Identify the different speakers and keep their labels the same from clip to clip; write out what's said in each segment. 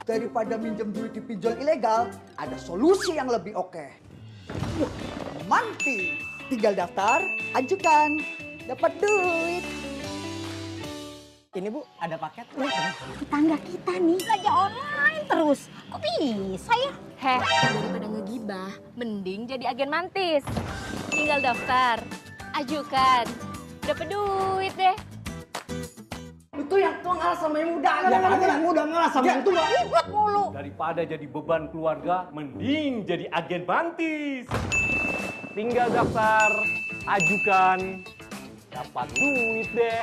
Speaker 1: daripada minjem duit di pinjol ilegal, ada solusi yang lebih oke. Manti, tinggal daftar, ajukan, dapat duit.
Speaker 2: Ini Bu, ada paket.
Speaker 3: Tetangga kita nih belanja online terus. Kok bisa ya?
Speaker 4: Daripada ngegibah, mending jadi agen mantis. Tinggal daftar, ajukan, dapat duit deh.
Speaker 2: Itu yang tua ngalah sama yang muda. Yang muda ngalah sama yang tua.
Speaker 3: Ribet mulu.
Speaker 5: Daripada jadi beban keluarga, mending jadi agen mantis. Tinggal daftar, ajukan, dapat duit deh.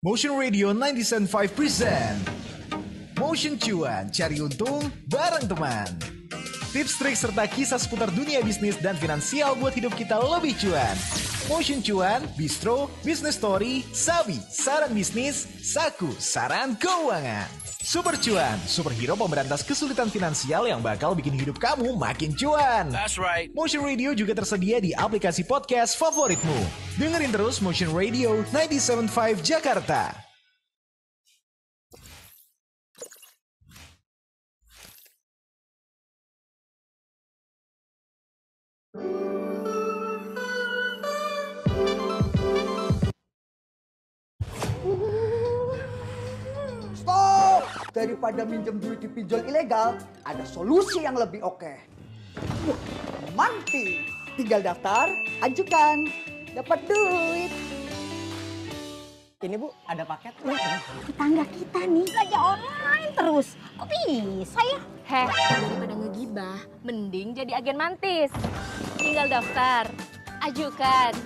Speaker 6: Motion Radio 97.5 present Motion Cuan, cari untung bareng teman. Tips, trik, serta kisah seputar dunia bisnis dan finansial buat hidup kita lebih cuan. Motion Cuan, Bistro, Business Story, Sabi, saran bisnis, Saku, saran keuangan. Super Cuan, superhero pemberantas kesulitan finansial yang bakal bikin hidup kamu makin cuan.
Speaker 7: That's right.
Speaker 6: Motion Radio juga tersedia di aplikasi podcast favoritmu. Dengerin terus Motion Radio 97.5 Jakarta.
Speaker 1: Stop! Daripada minjem duit di pinjol ilegal, ada solusi yang lebih oke. Manti, tinggal daftar, ajukan, dapat duit.
Speaker 2: Ini Bu, ada paket.
Speaker 3: Tetangga kita nih belanja online terus. Kok bisa ya?
Speaker 4: Daripada ngegibah, mending jadi agen mantis. Tinggal daftar, ajukan,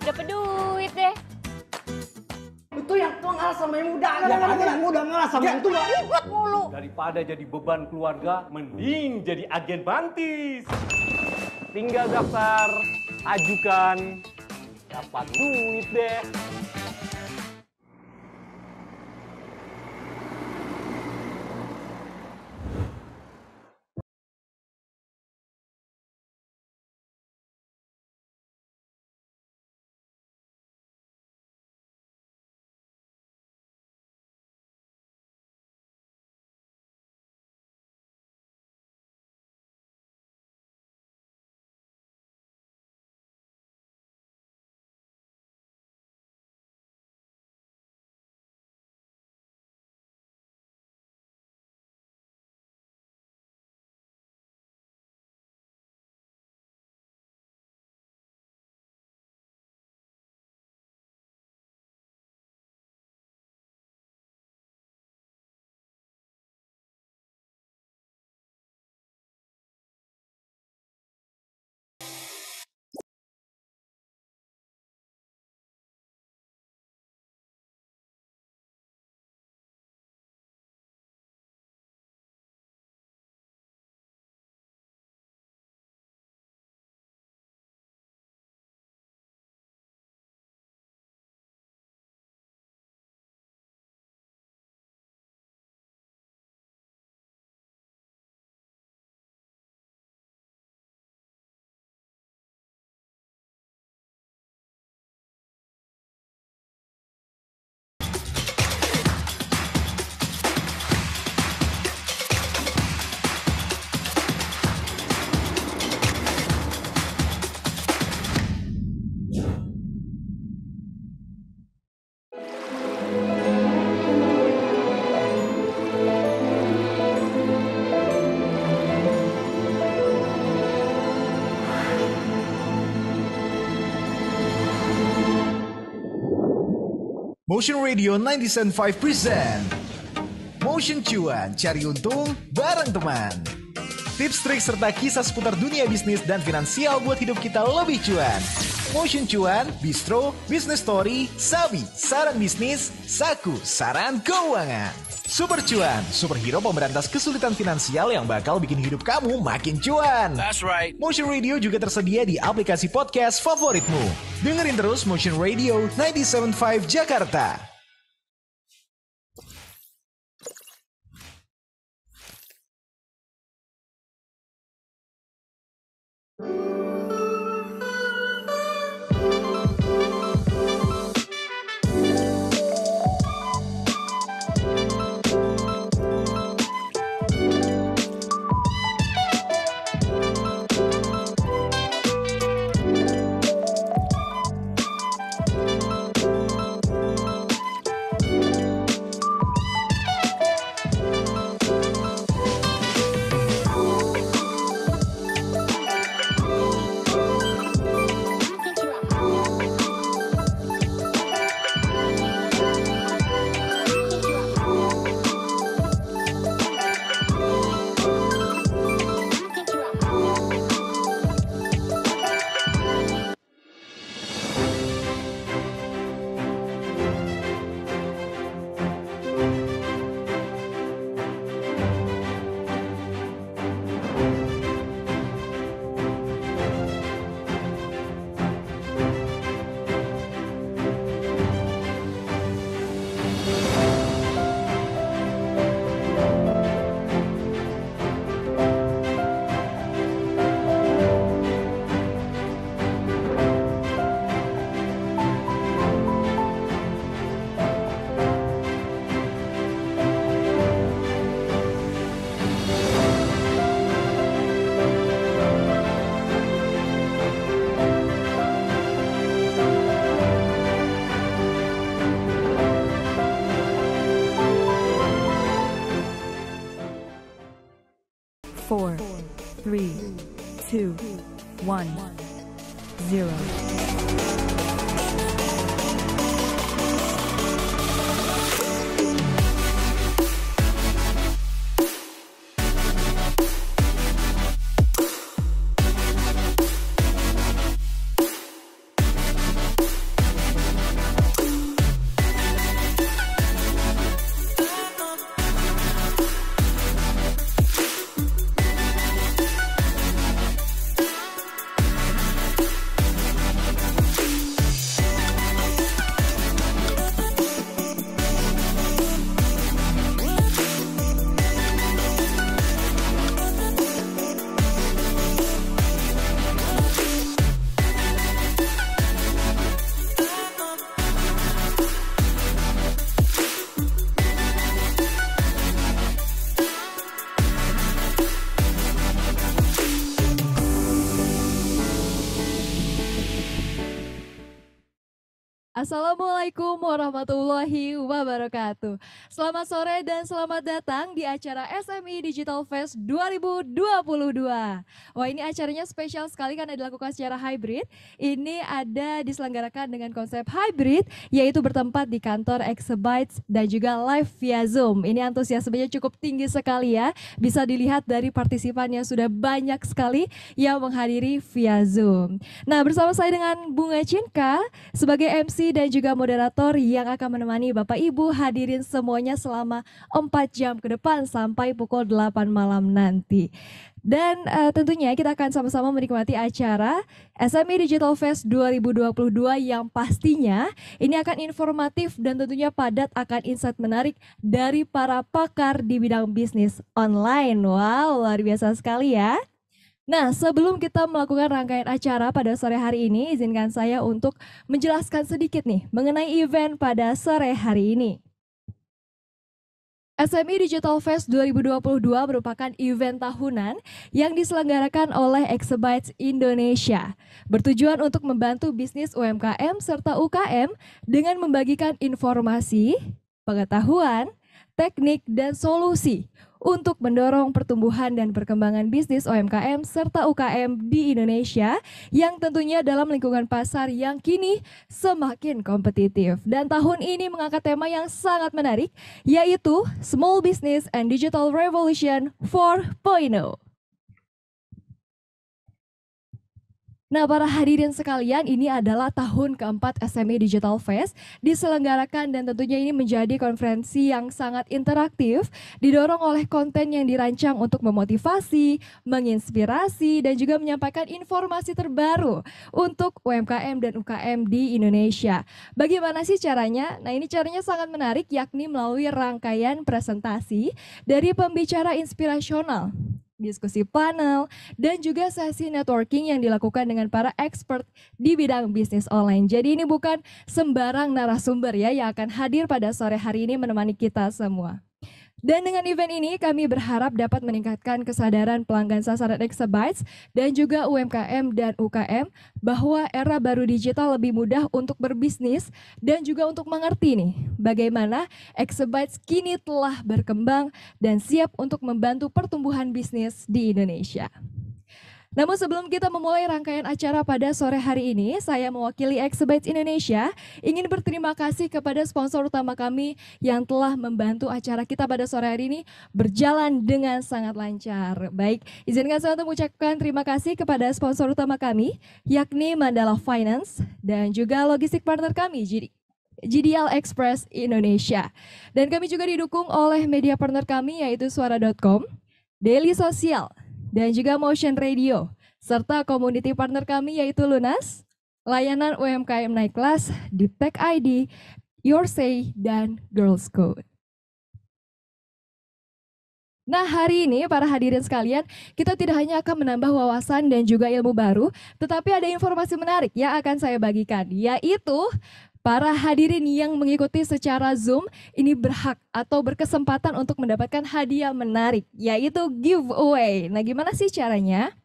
Speaker 4: dapat duit deh.
Speaker 2: Itu yang tua ngalah sama yang muda. Yang muda ngalah sama yang tua.
Speaker 3: Ribet mulu.
Speaker 5: Daripada jadi beban keluarga, mending jadi agen mantis. Tinggal daftar, ajukan, dapat duit deh.
Speaker 6: Motion Radio 97.5 present Motion Cuan, cari untung bareng teman. Tips, trik, serta kisah seputar dunia bisnis dan finansial buat hidup kita lebih cuan. Motion Cuan, Bistro, Business Story, Sabi, Saran Bisnis, Saku, Saran Keuangan. Super Cuan, superhero pemberantas kesulitan finansial yang bakal bikin hidup kamu makin cuan.
Speaker 7: That's right.
Speaker 6: Motion Radio juga tersedia di aplikasi podcast favoritmu. Dengerin terus Motion Radio 97.5 Jakarta.
Speaker 8: Four, three, two, one, zero.
Speaker 9: Assalamualaikum warahmatullahi wabarakatuh. Selamat sore dan selamat datang di acara SME Digital Fest 2022. Wah, ini acaranya spesial sekali karena dilakukan secara hybrid. Ini ada diselenggarakan dengan konsep hybrid, yaitu bertempat di kantor Exabytes dan juga live via Zoom. Ini antusiasmenya cukup tinggi sekali ya. Bisa dilihat dari partisipan yang sudah banyak sekali yang menghadiri via Zoom. Nah, bersama saya dengan Bunga Cinka sebagai MC dan juga moderator yang akan menemani Bapak Ibu hadirin semuanya selama 4 jam ke depan sampai pukul 8 malam nanti. Dan tentunya kita akan sama-sama menikmati acara SME Digital Fest 2022 yang pastinya ini akan informatif dan tentunya padat akan insight menarik dari para pakar di bidang bisnis online. Wow, luar biasa sekali ya. Nah, sebelum kita melakukan rangkaian acara pada sore hari ini, izinkan saya untuk menjelaskan sedikit nih mengenai event pada sore hari ini. SME Digital Fest 2022 merupakan event tahunan yang diselenggarakan oleh Exabytes Indonesia. Bertujuan untuk membantu bisnis UMKM serta UKM dengan membagikan informasi, pengetahuan, teknik, dan solusi untuk mendorong pertumbuhan dan perkembangan bisnis UMKM serta UKM di Indonesia yang tentunya dalam lingkungan pasar yang kini semakin kompetitif. Dan tahun ini mengangkat tema yang sangat menarik, yaitu Small Business and Digital Revolution 4.0. Nah, para hadirin sekalian, ini adalah tahun keempat SME Digital Fest diselenggarakan dan tentunya ini menjadi konferensi yang sangat interaktif, didorong oleh konten yang dirancang untuk memotivasi, menginspirasi, dan juga menyampaikan informasi terbaru untuk UMKM dan UKM di Indonesia. Bagaimana sih caranya? Nah, ini caranya sangat menarik, yakni melalui rangkaian presentasi dari pembicara inspirasional, diskusi panel, dan juga sesi networking yang dilakukan dengan para expert di bidang bisnis online. Jadi ini bukan sembarang narasumber ya yang akan hadir pada sore hari ini menemani kita semua. Dan dengan event ini kami berharap dapat meningkatkan kesadaran pelanggan sasaran Exabytes dan juga UMKM dan UKM bahwa era baru digital lebih mudah untuk berbisnis dan juga untuk mengerti nih bagaimana Exabytes kini telah berkembang dan siap untuk membantu pertumbuhan bisnis di Indonesia. Namun sebelum kita memulai rangkaian acara pada sore hari ini, saya mewakili Exabytes Indonesia ingin berterima kasih kepada sponsor utama kami yang telah membantu acara kita pada sore hari ini berjalan dengan sangat lancar. Baik, izinkan saya untuk mengucapkan terima kasih kepada sponsor utama kami, yakni Mandala Finance dan juga logistik partner kami, GDL Express Indonesia. Dan kami juga didukung oleh media partner kami yaitu Suara.com, Daily Sosial, dan juga Motion Radio, serta community partner kami yaitu Lunas, layanan UMKM naik kelas, Deep Tech ID, Your Say, dan Girls Code. Nah, hari ini para hadirin sekalian, kita tidak hanya akan menambah wawasan dan juga ilmu baru, tetapi ada informasi menarik yang akan saya bagikan, yaitu para hadirin yang mengikuti secara Zoom ini berhak atau berkesempatan untuk mendapatkan hadiah menarik, yaitu giveaway. Nah, gimana sih caranya?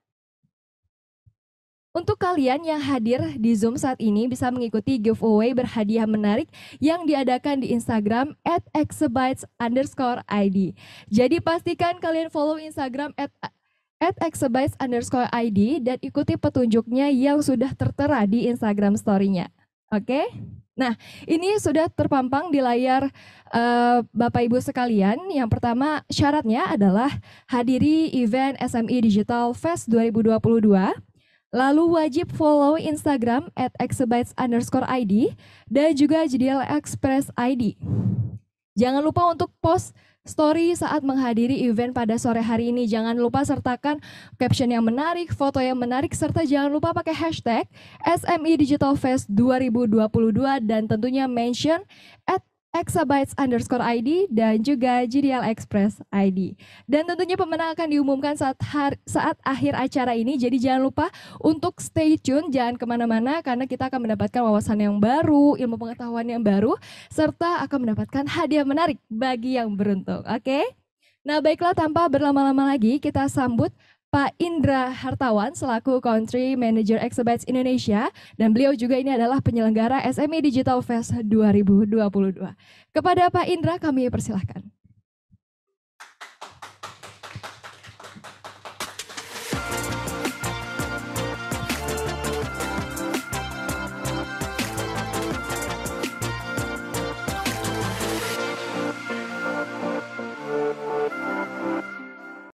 Speaker 9: Untuk kalian yang hadir di Zoom saat ini bisa mengikuti giveaway berhadiah menarik yang diadakan di Instagram @exabytes_id. Jadi pastikan kalian follow Instagram @exabytes_id dan ikuti petunjuknya yang sudah tertera di Instagram story-nya. Oke? Nah, ini sudah terpampang di layar Bapak Ibu sekalian. Yang pertama syaratnya adalah hadiri event SME Digital Fest 2022. Lalu wajib follow Instagram @exabytes_id dan juga GDL Express ID. Jangan lupa untuk post story saat menghadiri event pada sore hari ini. Jangan lupa sertakan caption yang menarik, foto yang menarik, serta jangan lupa pakai hashtag SME Digital Fest 2022 dan tentunya mention @exabytes_id dan juga GDL Express ID. Dan tentunya pemenang akan diumumkan saat akhir acara ini, jadi jangan lupa untuk stay tune, jangan kemana-mana karena kita akan mendapatkan wawasan yang baru, ilmu pengetahuan yang baru, serta akan mendapatkan hadiah menarik bagi yang beruntung, oke? Nah, baiklah, tanpa berlama-lama lagi kita sambut Pak Indra Hartawan selaku Country Manager Exabytes Indonesia dan beliau juga ini adalah penyelenggara SME Digital Fest 2022. Kepada Pak Indra kami persilahkan.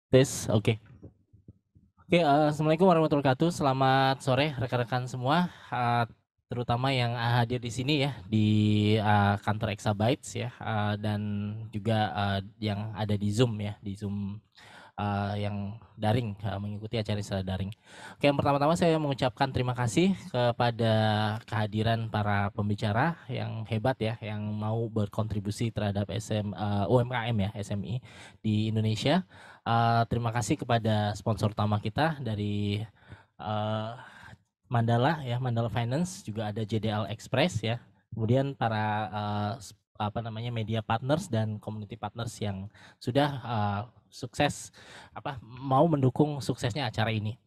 Speaker 7: Tes, oke. Assalamualaikum warahmatullahi wabarakatuh. Selamat sore rekan-rekan semua, terutama yang hadir di sini ya di kantor Exabytes ya, dan juga yang ada di Zoom ya, di Zoom yang daring, mengikuti acara secara daring. Oke, yang pertama-tama saya mengucapkan terima kasih kepada kehadiran para pembicara yang hebat ya, yang mau berkontribusi terhadap UMKM ya, SME di Indonesia. Terima kasih kepada sponsor utama kita dari Mandala ya, Mandala Finance, juga ada JDL Express ya. Kemudian para media partners dan community partners yang sudah sukses mau mendukung suksesnya acara ini.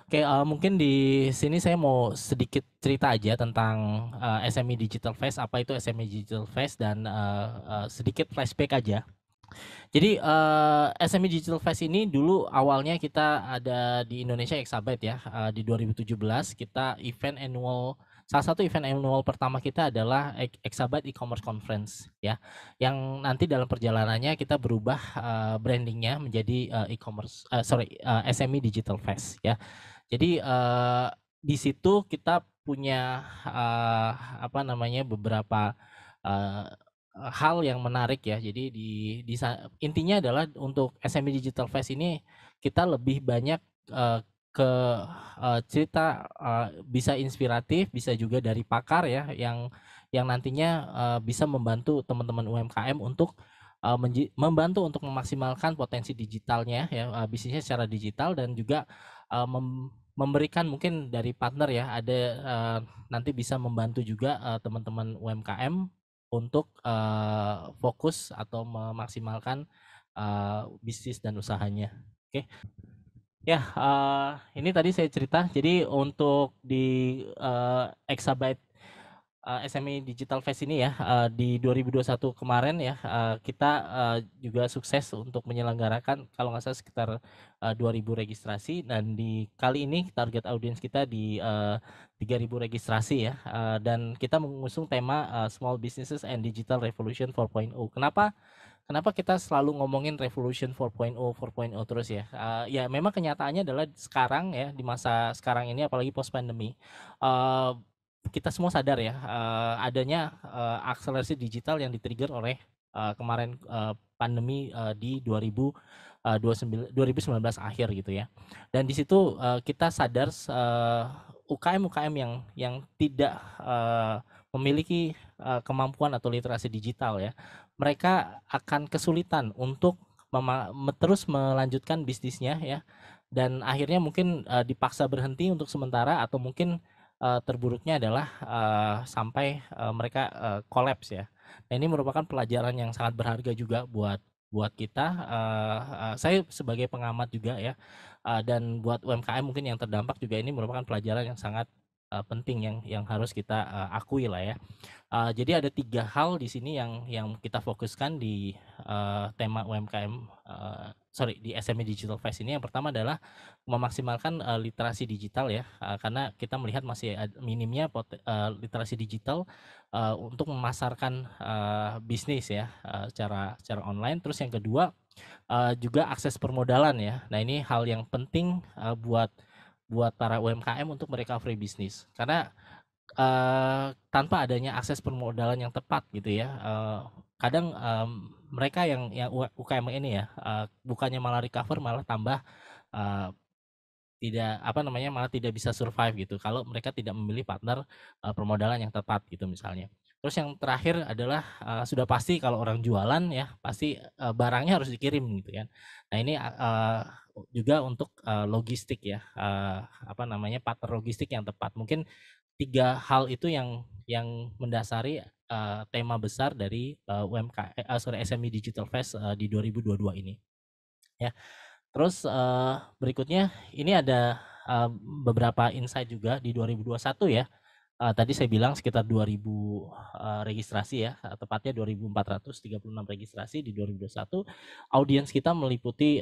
Speaker 7: Oke, mungkin di sini saya mau sedikit cerita aja tentang SME Digital Fest, apa itu SME Digital Fest, dan sedikit flashback aja. Jadi SME Digital Fest ini dulu awalnya kita ada di Indonesia Exabyte ya. Di 2017 kita salah satu event annual pertama kita adalah Exabyte E-commerce Conference ya. Yang nanti dalam perjalanannya kita berubah brandingnya menjadi SME Digital Fest ya. Jadi di situ kita punya beberapa uh, hal yang menarik ya. Jadi intinya adalah untuk SME Digital Fest ini kita lebih banyak ke cerita bisa inspiratif, bisa juga dari pakar ya yang nantinya bisa membantu teman-teman UMKM untuk membantu untuk memaksimalkan potensi digitalnya ya, bisnisnya secara digital, dan juga memberikan mungkin dari partner ya, ada nanti bisa membantu juga teman-teman UMKM untuk fokus atau memaksimalkan bisnis dan usahanya. Oke. Ya, ini tadi saya cerita. Jadi untuk di Exabyte SME Digital Fest ini ya, di 2021 kemarin ya, kita juga sukses untuk menyelenggarakan kalau nggak salah sekitar 2.000 registrasi, dan di kali ini target audiens kita di 3.000 registrasi ya, dan kita mengusung tema Small Businesses and Digital Revolution 4.0. Kenapa kita selalu ngomongin Revolution 4.0 terus ya? Ya memang kenyataannya adalah sekarang ya, di masa sekarang ini apalagi post pandemi, kita semua sadar ya adanya akselerasi digital yang di-trigger oleh kemarin pandemi di 2019 akhir gitu ya. Dan di situ kita sadar UKM-UKM yang tidak memiliki kemampuan atau literasi digital ya, mereka akan kesulitan untuk terus melanjutkan bisnisnya ya, dan akhirnya mungkin dipaksa berhenti untuk sementara, atau mungkin terburuknya adalah sampai mereka kolaps ya. Nah, ini merupakan pelajaran yang sangat berharga juga buat kita. Saya sebagai pengamat juga ya, dan buat UMKM mungkin yang terdampak juga, ini merupakan pelajaran yang sangat penting yang harus kita akui lah ya. Jadi ada 3 hal di sini yang kita fokuskan di tema UMKM di SME Digital Fest ini. Yang pertama adalah memaksimalkan literasi digital ya, karena kita melihat masih minimnya literasi digital untuk memasarkan bisnis ya secara online. Terus yang kedua juga akses permodalan ya. Nah, ini hal yang penting buat para UMKM untuk merecovery bisnis, karena tanpa adanya akses permodalan yang tepat gitu ya, kadang mereka yang UKM ini ya, bukannya malah recover, malah tambah malah tidak bisa survive gitu kalau mereka tidak memilih partner permodalan yang tepat gitu misalnya. Terus yang terakhir adalah sudah pasti kalau orang jualan ya, pasti barangnya harus dikirim gitu kan. Nah, ini juga untuk logistik ya, partner logistik yang tepat. Mungkin 3 hal itu yang mendasari tema besar dari SME Digital Fest di 2022 ini ya. Terus berikutnya ini ada beberapa insight juga di 2021 ya. Tadi saya bilang sekitar 2.000 registrasi ya, tepatnya 2.436 registrasi di 2021. Audiens kita meliputi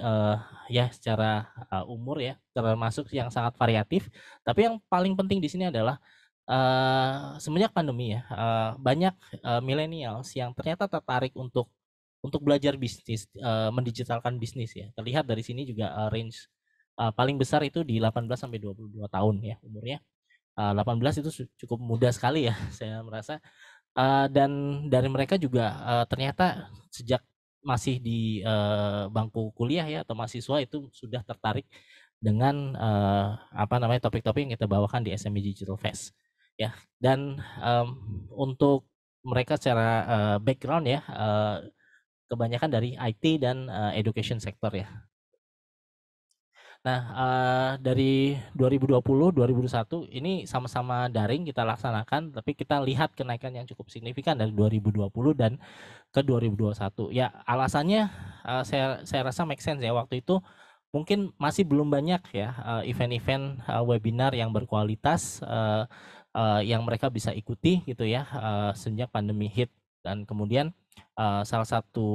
Speaker 7: ya secara umur ya, termasuk yang sangat variatif. Tapi yang paling penting di sini adalah semenjak pandemi ya, banyak millennials yang ternyata tertarik untuk belajar bisnis, mendigitalkan bisnis ya. Terlihat dari sini juga range paling besar itu di 18 sampai 22 tahun ya umurnya. 18 itu cukup muda sekali ya saya merasa, dan dari mereka juga ternyata sejak masih di bangku kuliah ya atau mahasiswa itu sudah tertarik dengan topik-topik yang kita bawakan di SME Digital Fest ya. Dan untuk mereka secara background ya, kebanyakan dari IT dan education sector ya. Nah, dari 2020, 2021 ini sama-sama daring kita laksanakan, tapi kita lihat kenaikan yang cukup signifikan dari 2020 dan ke 2021. Ya, alasannya saya rasa make sense ya. Waktu itu mungkin masih belum banyak ya event-event webinar yang berkualitas yang mereka bisa ikuti gitu ya sejak pandemi hit, dan kemudian salah satu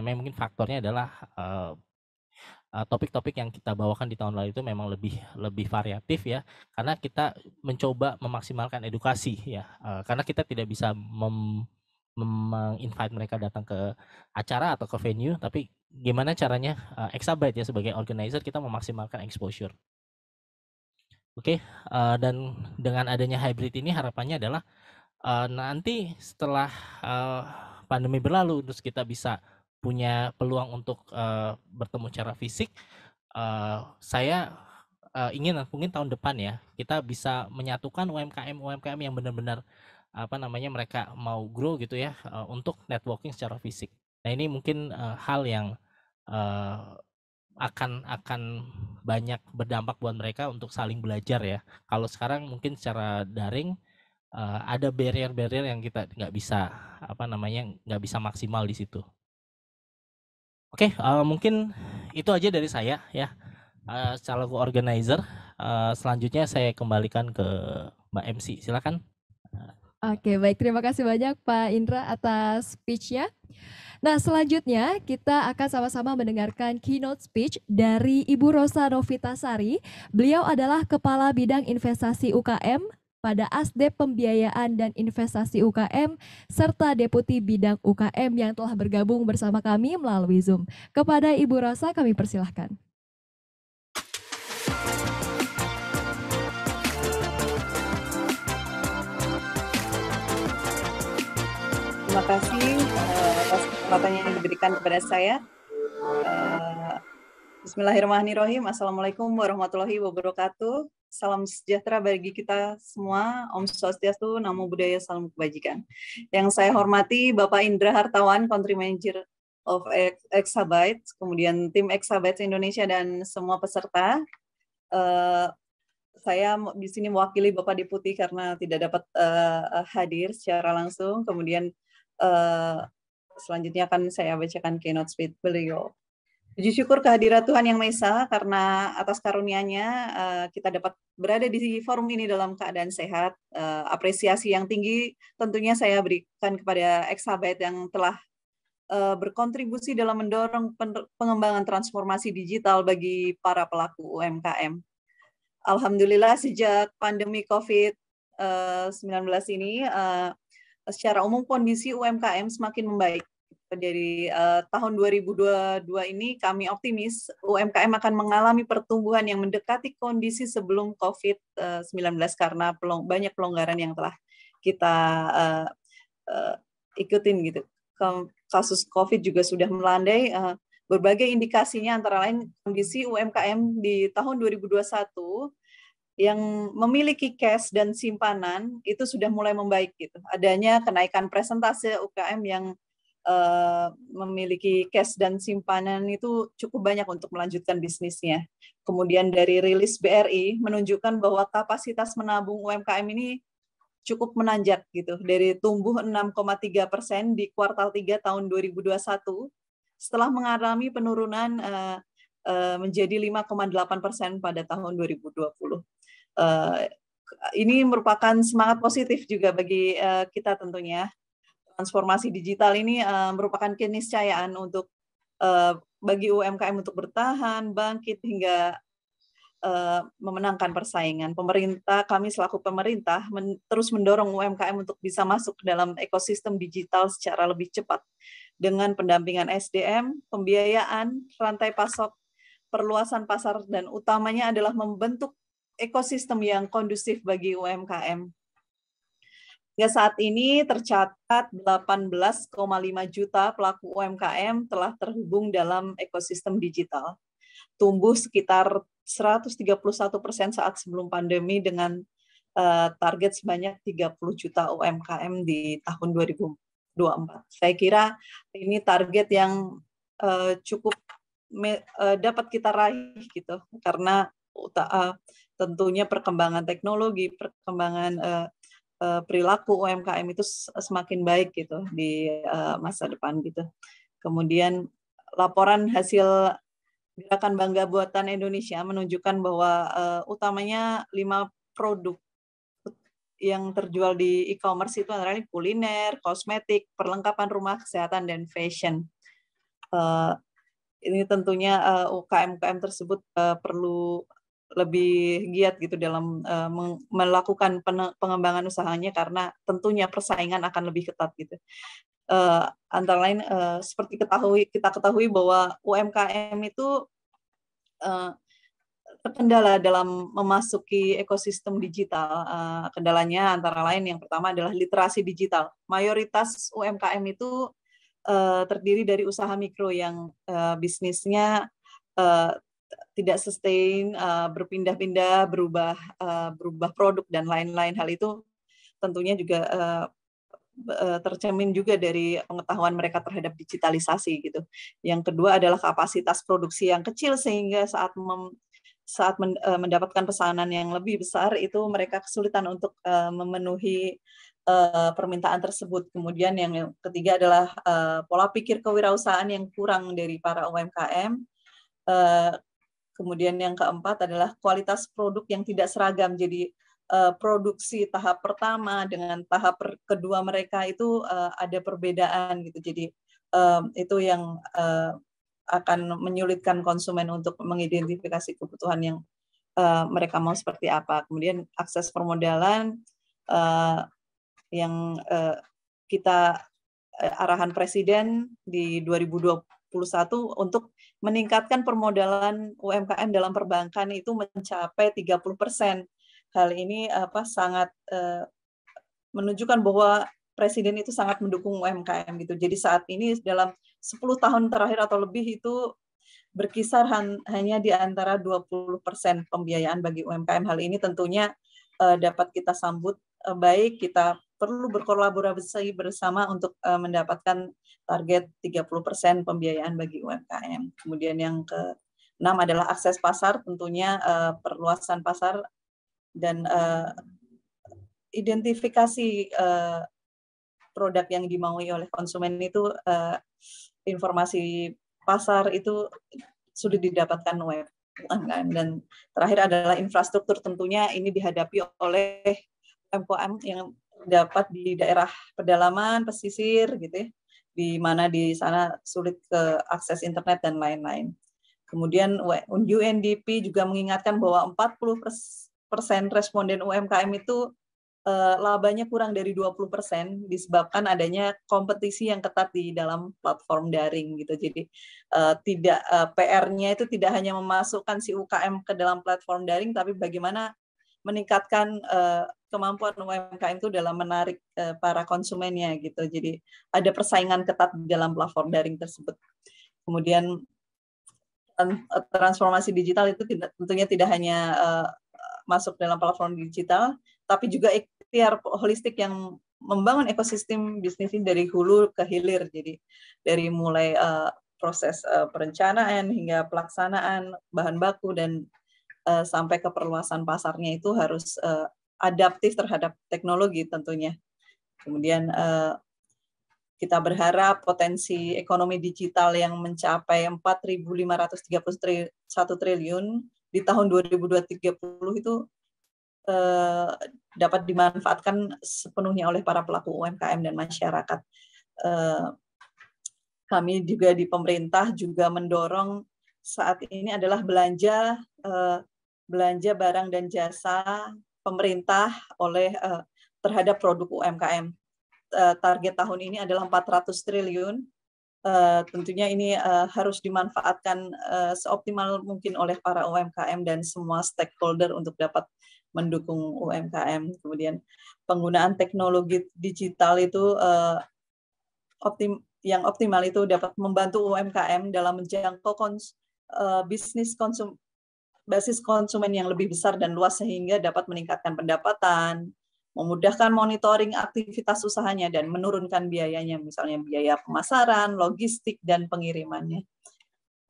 Speaker 7: mungkin faktornya adalah topik-topik yang kita bawakan di tahun lalu itu memang lebih variatif ya, karena kita mencoba memaksimalkan edukasi ya, karena kita tidak bisa invite mereka datang ke acara atau ke venue, tapi gimana caranya Exabyte ya sebagai organizer kita memaksimalkan exposure. Oke, dan dengan adanya hybrid ini harapannya adalah nanti setelah pandemi berlalu terus kita bisa punya peluang untuk bertemu secara fisik, saya ingin mungkin tahun depan ya kita bisa menyatukan UMKM yang benar-benar mereka mau grow gitu ya, untuk networking secara fisik. Nah ini mungkin hal yang akan banyak berdampak buat mereka untuk saling belajar ya. Kalau sekarang mungkin secara daring ada barrier yang kita nggak bisa nggak bisa maksimal di situ. Oke, mungkin itu aja dari saya ya, selaku organizer. Selanjutnya saya kembalikan ke Mbak MC, silakan.
Speaker 9: Oke, baik. Terima kasih banyak Pak Indra atas speech-nya. Nah, selanjutnya kita akan sama-sama mendengarkan keynote speech dari Ibu Rosa Novitasari. Beliau adalah Kepala Bidang Investasi UKM pada Asdep Pembiayaan dan Investasi UKM, serta Deputi Bidang UKM yang telah bergabung bersama kami melalui Zoom. Kepada Ibu Rosa kami persilahkan.
Speaker 10: Terima kasih atas kesempatan yang diberikan kepada saya. Bismillahirrahmanirrahim. Assalamualaikum warahmatullahi wabarakatuh. Salam sejahtera bagi kita semua. Om Swastiastu, Namo Buddhaya, Salam Kebajikan. Yang saya hormati Bapak Indra Hartawan, Country Manager of Exabyte, kemudian tim Exabyte Indonesia dan semua peserta. Saya di sini mewakili Bapak Deputi karena tidak dapat hadir secara langsung. Kemudian selanjutnya akan saya bacakan keynote speech beliau. Puji syukur kehadirat Tuhan Yang Maha Esa karena atas karunia-Nya kita dapat berada di forum ini dalam keadaan sehat. Apresiasi yang tinggi tentunya saya berikan kepada Exabyte yang telah berkontribusi dalam mendorong pengembangan transformasi digital bagi para pelaku UMKM. Alhamdulillah sejak pandemi COVID-19 ini secara umum kondisi UMKM semakin membaik. Dari tahun 2022 ini kami optimis UMKM akan mengalami pertumbuhan yang mendekati kondisi sebelum COVID-19 karena banyak pelonggaran yang telah kita ikutin gitu. Kasus COVID juga sudah melandai. Berbagai indikasinya antara lain kondisi UMKM di tahun 2021 yang memiliki cash dan simpanan itu sudah mulai membaik gitu. Adanya kenaikan presentase UKM yang memiliki cash dan simpanan itu cukup banyak untuk melanjutkan bisnisnya. Kemudian dari rilis BRI menunjukkan bahwa kapasitas menabung UMKM ini cukup menanjak gitu, dari tumbuh 6,3% di kuartal 3 tahun 2021 setelah mengalami penurunan menjadi 5,8% pada tahun 2020. Ini merupakan semangat positif juga bagi kita tentunya. Transformasi digital ini merupakan keniscayaan untuk bagi UMKM untuk bertahan, bangkit hingga memenangkan persaingan. Kami selaku pemerintah terus mendorong UMKM untuk bisa masuk ke dalam ekosistem digital secara lebih cepat dengan pendampingan SDM, pembiayaan, rantai pasok, perluasan pasar, dan utamanya adalah membentuk ekosistem yang kondusif bagi UMKM. Hingga saat ini tercatat 18,5 juta pelaku UMKM telah terhubung dalam ekosistem digital. Tumbuh sekitar 131% saat sebelum pandemi dengan target sebanyak 30 juta UMKM di tahun 2024. Saya kira ini target yang cukup dapat kita raih gitu, karena tentunya perkembangan teknologi, perkembangan perilaku UMKM itu semakin baik gitu di masa depan gitu. Kemudian laporan hasil Gerakan Bangga Buatan Indonesia menunjukkan bahwa utamanya 5 produk yang terjual di e-commerce itu antara lain kuliner, kosmetik, perlengkapan rumah, kesehatan, dan fashion. Ini tentunya UKM-UKM tersebut perlu lebih giat gitu dalam melakukan pengembangan usahanya karena tentunya persaingan akan lebih ketat gitu. Antara lain seperti kita ketahui bahwa UMKM itu terkendala dalam memasuki ekosistem digital. Kendalanya antara lain yang pertama adalah literasi digital. Mayoritas UMKM itu terdiri dari usaha mikro yang bisnisnya tidak sustain, berpindah-pindah, berubah produk dan lain-lain. Hal itu tentunya juga tercermin juga dari pengetahuan mereka terhadap digitalisasi gitu. Yang kedua adalah kapasitas produksi yang kecil sehingga saat mendapatkan pesanan yang lebih besar itu mereka kesulitan untuk memenuhi permintaan tersebut. Kemudian yang ketiga adalah pola pikir kewirausahaan yang kurang dari para UMKM. Kemudian yang keempat adalah kualitas produk yang tidak seragam. Jadi produksi tahap pertama dengan tahap kedua mereka itu ada perbedaan gitu. Jadi itu yang akan menyulitkan konsumen untuk mengidentifikasi kebutuhan yang mereka mau seperti apa. Kemudian akses permodalan yang kita arahan Presiden di 2021 untuk meningkatkan permodalan UMKM dalam perbankan itu mencapai 30%. Hal ini sangat menunjukkan bahwa Presiden itu sangat mendukung UMKM gitu. Jadi saat ini dalam 10 tahun terakhir atau lebih itu berkisar hanya di antara 20% pembiayaan bagi UMKM. Hal ini tentunya dapat kita sambut baik, kita perlu berkolaborasi bersama untuk mendapatkan target 30% pembiayaan bagi UMKM. Kemudian yang ke-6 adalah akses pasar, tentunya perluasan pasar dan identifikasi produk yang dimaui oleh konsumen itu, informasi pasar itu sulit didapatkan UMKM. Dan terakhir adalah infrastruktur, tentunya ini dihadapi oleh UMKM yang dapat di daerah pedalaman, pesisir gitu ya, di mana di sana sulit ke akses internet dan lain-lain. Kemudian UNDP juga mengingatkan bahwa 40% responden UMKM itu labanya kurang dari 20% disebabkan adanya kompetisi yang ketat di dalam platform daring gitu. Jadi PR-nya itu tidak hanya memasukkan si UKM ke dalam platform daring, tapi bagaimana meningkatkan kemampuan UMKM itu dalam menarik para konsumennya gitu. Jadi ada persaingan ketat di dalam platform daring tersebut. Kemudian transformasi digital itu tentunya tidak hanya masuk dalam platform digital, tapi juga ikhtiar holistik yang membangun ekosistem bisnis ini dari hulu ke hilir. Jadi dari mulai proses perencanaan hingga pelaksanaan bahan baku dan sampai ke perluasan pasarnya itu harus adaptif terhadap teknologi tentunya. Kemudian kita berharap potensi ekonomi digital yang mencapai 4.531 triliun di tahun 2030 itu dapat dimanfaatkan sepenuhnya oleh para pelaku UMKM dan masyarakat. Kami juga di pemerintah juga mendorong saat ini adalah belanja barang dan jasa pemerintah terhadap produk UMKM. Target tahun ini adalah 400 triliun. Tentunya ini harus dimanfaatkan seoptimal mungkin oleh para UMKM dan semua stakeholder untuk dapat mendukung UMKM. Kemudian penggunaan teknologi digital itu yang optimal itu dapat membantu UMKM dalam menjangkau basis konsumen yang lebih besar dan luas sehingga dapat meningkatkan pendapatan, memudahkan monitoring aktivitas usahanya dan menurunkan biayanya, misalnya biaya pemasaran, logistik, dan pengirimannya.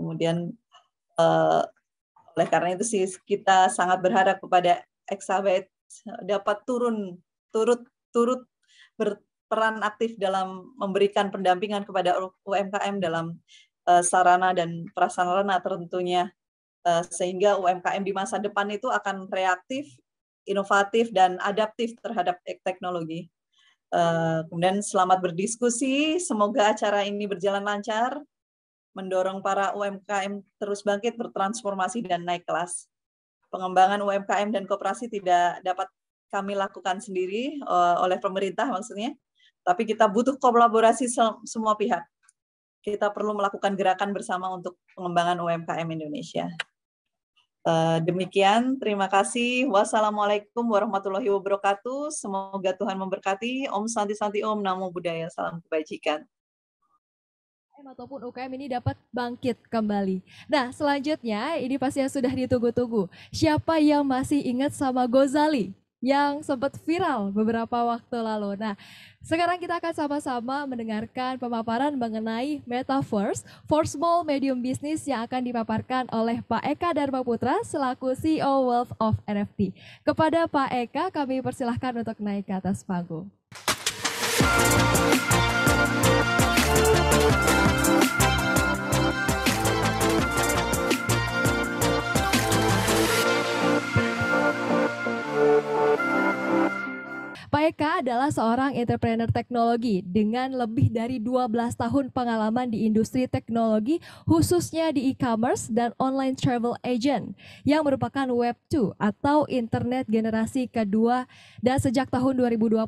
Speaker 10: Kemudian oleh karena itu sih kita sangat berharap kepada Exabyte dapat turut berperan aktif dalam memberikan pendampingan kepada UMKM dalam sarana dan prasarana tentunya, sehingga UMKM di masa depan itu akan reaktif inovatif dan adaptif terhadap teknologi. Kemudian selamat berdiskusi, semoga acara ini berjalan lancar, mendorong para UMKM terus bangkit, bertransformasi, dan naik kelas. Pengembangan UMKM dan koperasi tidak dapat kami lakukan sendiri oleh pemerintah maksudnya, tapi kita butuh kolaborasi semua pihak. Kita perlu melakukan gerakan bersama untuk pengembangan UMKM Indonesia. Demikian, terima kasih. Wassalamualaikum warahmatullahi wabarakatuh. Semoga Tuhan memberkati. Om Santi Santi Om, Namo Buddhaya, salam kebajikan.
Speaker 9: Ataupun UKM ini dapat bangkit kembali. Nah, selanjutnya ini pasti yang sudah ditunggu-tunggu. Siapa yang masih ingat sama Gozali yang sempat viral beberapa waktu lalu? Nah, sekarang kita akan sama-sama mendengarkan pemaparan mengenai Metaverse for Small Medium Business yang akan dipaparkan oleh Pak Eka Dharma Putra selaku CEO Wealth of NFT. Kepada Pak Eka, kami persilahkan untuk naik ke atas panggung. Pak Eka adalah seorang entrepreneur teknologi dengan lebih dari 12 tahun pengalaman di industri teknologi, khususnya di e-commerce dan online travel agent yang merupakan Web 2 atau internet generasi kedua, dan sejak tahun 2020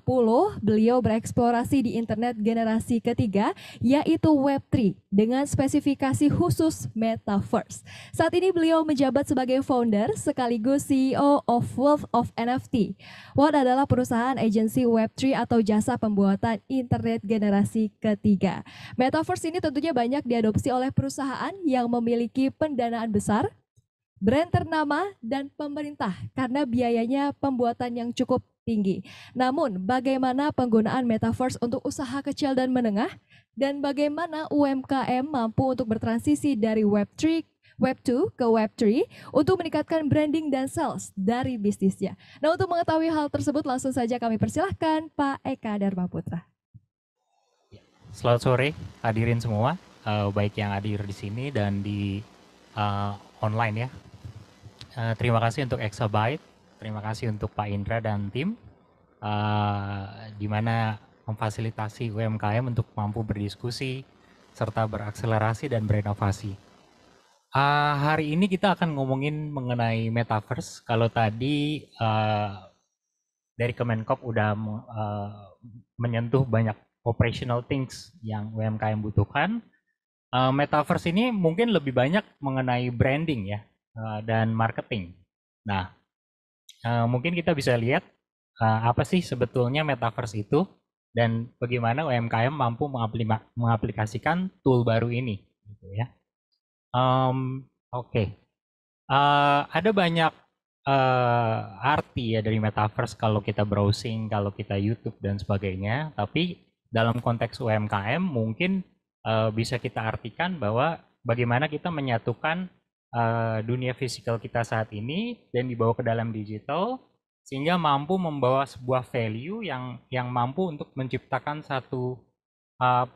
Speaker 9: beliau bereksplorasi di internet generasi ketiga yaitu Web 3 dengan spesifikasi khusus Metaverse. Saat ini beliau menjabat sebagai founder sekaligus CEO of Wealth of NFT. What adalah perusahaan agensi Web3 atau jasa pembuatan internet generasi ketiga. Metaverse ini tentunya banyak diadopsi oleh perusahaan yang memiliki pendanaan besar, brand ternama, dan pemerintah karena biayanya pembuatan yang cukup tinggi. Namun, bagaimana penggunaan Metaverse untuk usaha kecil dan menengah, dan bagaimana UMKM mampu untuk bertransisi dari Web3 Web 2 ke Web 3 untuk meningkatkan branding dan sales dari bisnisnya. Nah, untuk mengetahui hal tersebut langsung saja kami persilahkan Pak Eka Dharma Putra.
Speaker 11: Selamat sore hadirin semua, baik yang hadir di sini dan di online ya. Terima kasih untuk Exabyte, terima kasih untuk Pak Indra dan tim, di mana memfasilitasi UMKM untuk mampu berdiskusi serta berakselerasi dan berinovasi. Hari ini kita akan ngomongin mengenai Metaverse. Kalau tadi dari Kemenkop udah menyentuh banyak operational things yang UMKM butuhkan, Metaverse ini mungkin lebih banyak mengenai branding ya dan marketing. Nah, mungkin kita bisa lihat apa sih sebetulnya Metaverse itu dan bagaimana UMKM mampu mengaplikasikan tool baru ini, gitu ya. Oke. Ada banyak arti ya dari Metaverse kalau kita browsing, kalau kita YouTube dan sebagainya. Tapi dalam konteks UMKM mungkin bisa kita artikan bahwa bagaimana kita menyatukan dunia fisikal kita saat ini dan dibawa ke dalam digital sehingga mampu membawa sebuah value yang mampu untuk menciptakan satu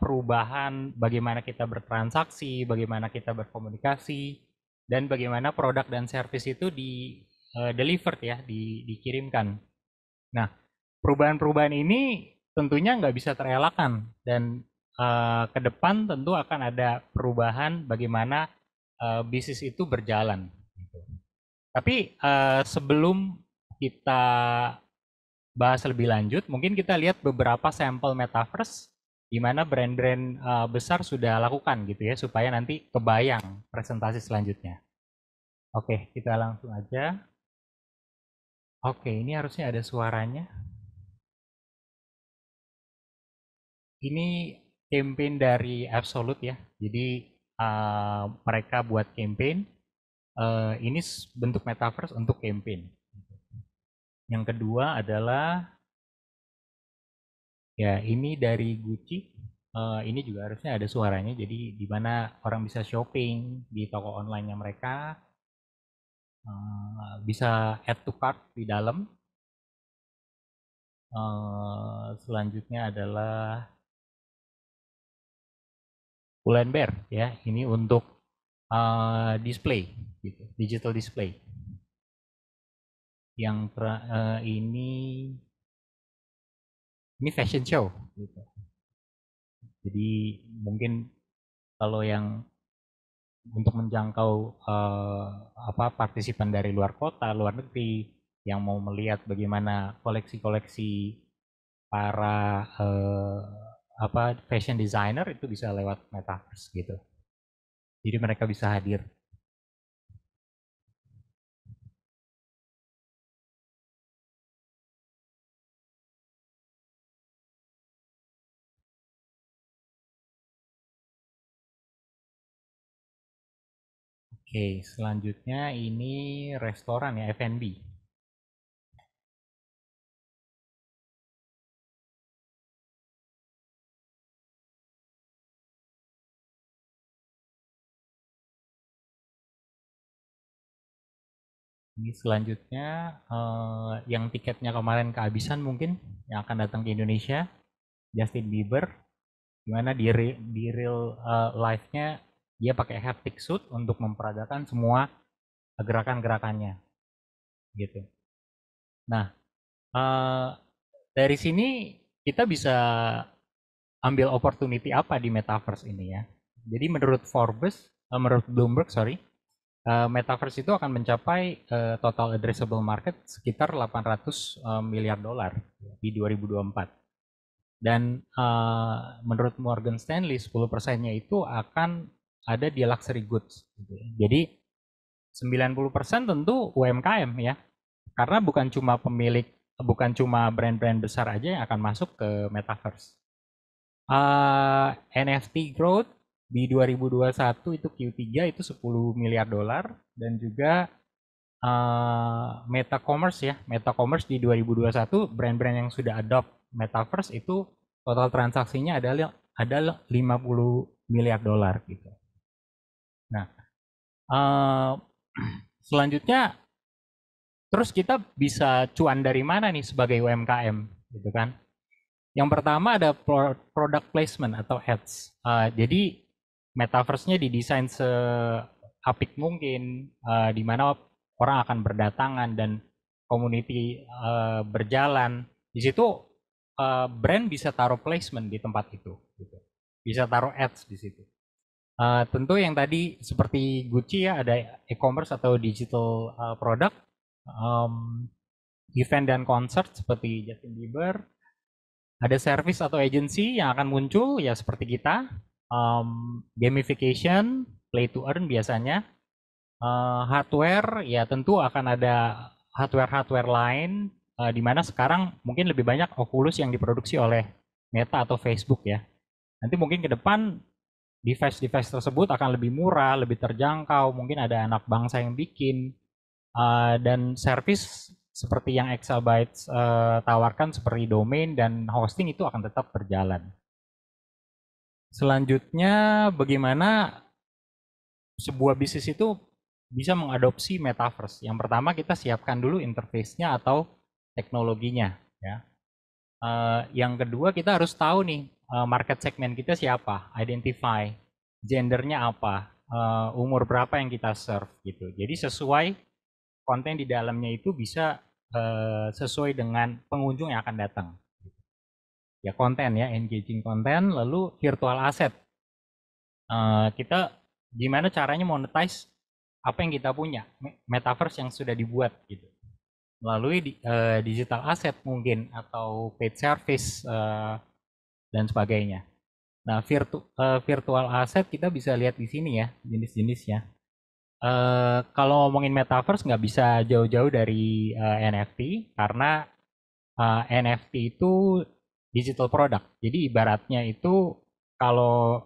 Speaker 11: perubahan bagaimana kita bertransaksi, bagaimana kita berkomunikasi, dan bagaimana produk dan service itu delivered ya, dikirimkan. Nah, perubahan-perubahan ini tentunya nggak bisa terelakkan dan ke depan tentu akan ada perubahan bagaimana bisnis itu berjalan. Tapi sebelum kita bahas lebih lanjut, mungkin kita lihat beberapa sampel Metaverse di mana brand-brand besar sudah lakukan gitu ya, supaya nanti kebayang presentasi selanjutnya. Oke, kita langsung aja. Oke, ini harusnya ada suaranya. Ini campaign dari Absolute ya, jadi mereka buat campaign, ini bentuk Metaverse untuk campaign. Yang kedua adalah ya, ini dari Gucci. Ini juga harusnya ada suaranya. Jadi di mana orang bisa shopping di toko online-nya mereka, bisa add to cart di dalam. Selanjutnya adalah Pull&Bear ya. Ini untuk display, gitu, digital display. ini fashion show gitu. Jadi mungkin kalau yang untuk menjangkau partisipan dari luar kota, luar negeri yang mau melihat bagaimana koleksi-koleksi para fashion designer itu bisa lewat metaverse gitu. Jadi mereka bisa hadir. Oke, selanjutnya ini restoran ya, F&B. Ini selanjutnya yang tiketnya kemarin kehabisan mungkin yang akan datang ke Indonesia, Justin Bieber, gimana di real life-nya dia pakai haptic suit untuk memperagakan semua gerakan-gerakannya, gitu. Nah, dari sini kita bisa ambil opportunity apa di metaverse ini ya. Jadi menurut Bloomberg, metaverse itu akan mencapai total addressable market sekitar 800 miliar dolar di 2024. Dan menurut Morgan Stanley 10%-nya itu akan ada di luxury goods. Gitu. Jadi 90% tentu UMKM ya, karena bukan cuma brand-brand besar aja yang akan masuk ke metaverse. NFT growth di 2021 itu Q3 itu 10 miliar dolar dan juga Meta-commerce di 2021 brand-brand yang sudah adopt metaverse itu total transaksinya adalah 50 miliar dolar gitu. Nah, selanjutnya terus kita bisa cuan dari mana nih sebagai UMKM gitu kan? Yang pertama ada product placement atau ads. Jadi metaverse-nya didesain seapik mungkin, di mana orang akan berdatangan dan community berjalan. Di situ brand bisa taruh placement di tempat itu, gitu. Bisa taruh ads di situ. Tentu yang tadi seperti Gucci ya, ada e-commerce atau digital product, event dan concert seperti Justin Bieber, ada service atau agency yang akan muncul ya seperti kita, gamification, play to earn biasanya, hardware ya tentu akan ada hardware lain, di mana sekarang mungkin lebih banyak Oculus yang diproduksi oleh Meta atau Facebook ya. Nanti mungkin ke depan device-device tersebut akan lebih murah, lebih terjangkau, mungkin ada anak bangsa yang bikin, dan service seperti yang Exabytes tawarkan seperti domain dan hosting itu akan tetap berjalan. Selanjutnya bagaimana sebuah bisnis itu bisa mengadopsi metaverse. Yang pertama kita siapkan dulu interface-nya atau teknologinya ya. Yang kedua kita harus tahu nih market segment kita siapa, identify, gendernya apa, umur berapa yang kita serve gitu. Jadi sesuai konten di dalamnya itu bisa sesuai dengan pengunjung yang akan datang. Ya konten ya, engaging konten, lalu virtual asset. Kita gimana caranya monetize apa yang kita punya, metaverse yang sudah dibuat gitu. Melalui digital asset mungkin atau paid service dan sebagainya. Nah, virtual asset kita bisa lihat di sini ya, jenis-jenisnya. Kalau ngomongin metaverse nggak bisa jauh-jauh dari NFT karena NFT itu digital product. Jadi ibaratnya itu kalau